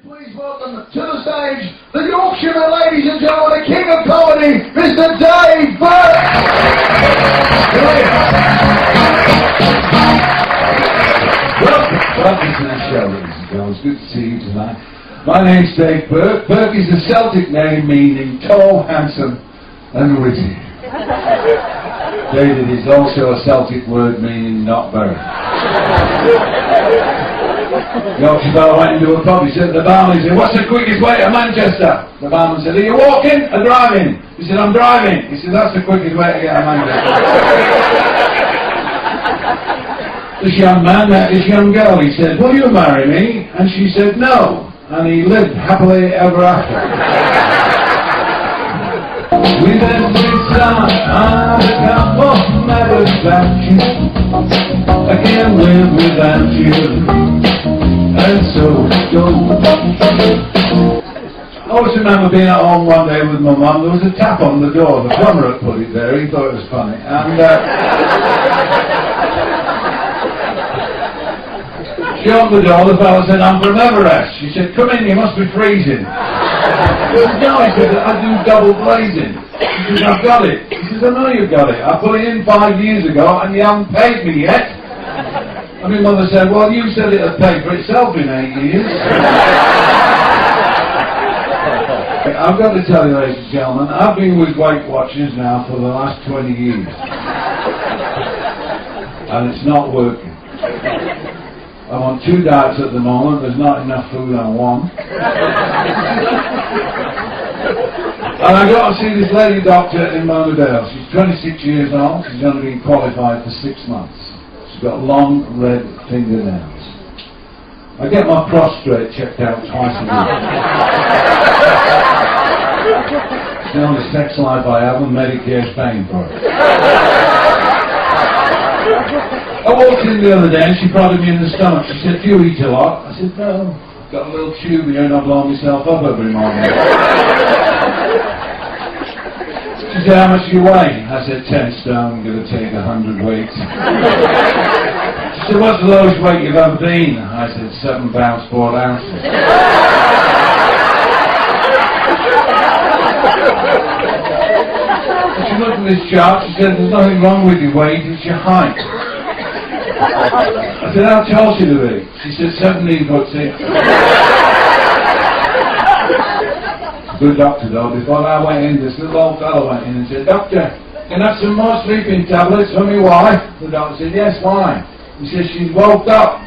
Please welcome to the stage the Yorkshireman, ladies and gentlemen, the king of comedy, Mr. Dave Burke. Welcome to the show, ladies and gentlemen. It's good to see you tonight. My name's Dave Burke. Burke is a Celtic name meaning tall, handsome, and witty. David is also a Celtic word meaning not very. The Yorkshire fellow went into a pub. He said to the barman, he said, "What's the quickest way to Manchester?" The barman said, "Are you walking or driving?" He said, "I'm driving." He said, "That's the quickest way to get to Manchester." This young man met this young girl. He said, "Will you marry me?" And she said, "No." And he lived happily ever after. With every song I can't never without you. I can't live without you. And so go. I always remember being at home one day with my mum. There was a tap on the door. The plumber had put it there. He thought it was funny. And she opened the door. The fellow said, "I'm from Everest." She said, "Come in, you must be freezing." He said, "No," he said, "I do double glazing." He said, "I've got it." He said, "I know you've got it. I put it in 5 years ago and you haven't paid me yet." And my mother said, "Well, you said it had paid for itself in 8 years." I've got to tell you, ladies and gentlemen, I've been with Weight Watchers now for the last 20 years. And it's not working. I'm on 2 diets at the moment. There's not enough food on one. And I got to see this lady doctor in Monadale. She's 26 years old. She's only been qualified for 6 months. She's got long red fingernails. I get my prostrate checked out twice a week. It's the only sex life I have, and Medicare's paying for it. I walked in the other day and she prodded me in the stomach. She said, "Do you eat a lot?" I said, "No, I've got a little tube here and I blow myself up every morning." She said, "How much do you weigh?" I said, 10 stone, I'm going to take 100 weights. She said, "What's the lowest weight you've ever been?" I said, 7 pounds 4 ounces. She looked at this chart. She said, "There's nothing wrong with your weight, it's your height." I said, "How tall should it be?" She said, 17'6". Good doctor though. Before I went in, this little old fellow went in and said, "Doctor, can I have some more sleeping tablets for my wife?" The doctor said, "Yes, why?" He said, "She's woke up."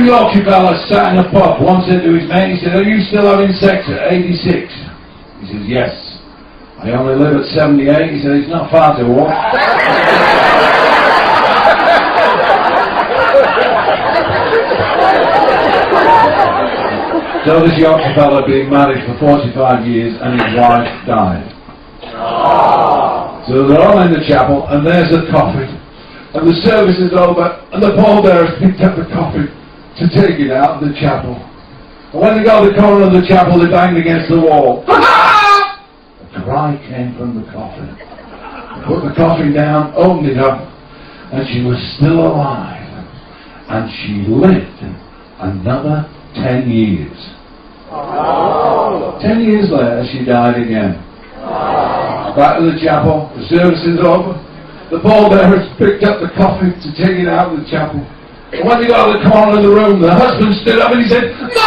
Yorkshire fellas sat in a pub. One said to his mate, he said, "Are you still having sex at 86? He says, "Yes." "I only live at 78. He said, "It's not far to walk." So this Yorkshire fella had been married for 45 years and his wife died. So they're all in the chapel and there's a coffin. And the service is over and the pallbearers picked up the coffin to take it out of the chapel. And when they got to the corner of the chapel, they banged against the wall. A cry came from the coffin. They put the coffin down, opened it up, and she was still alive. And she lived another 10 years. 10 years later, she died again. Back to the chapel, the service is over. The pallbearers picked up the coffin to take it out of the chapel. And when they got to the corner of the room, the husband stood up and he said, "No!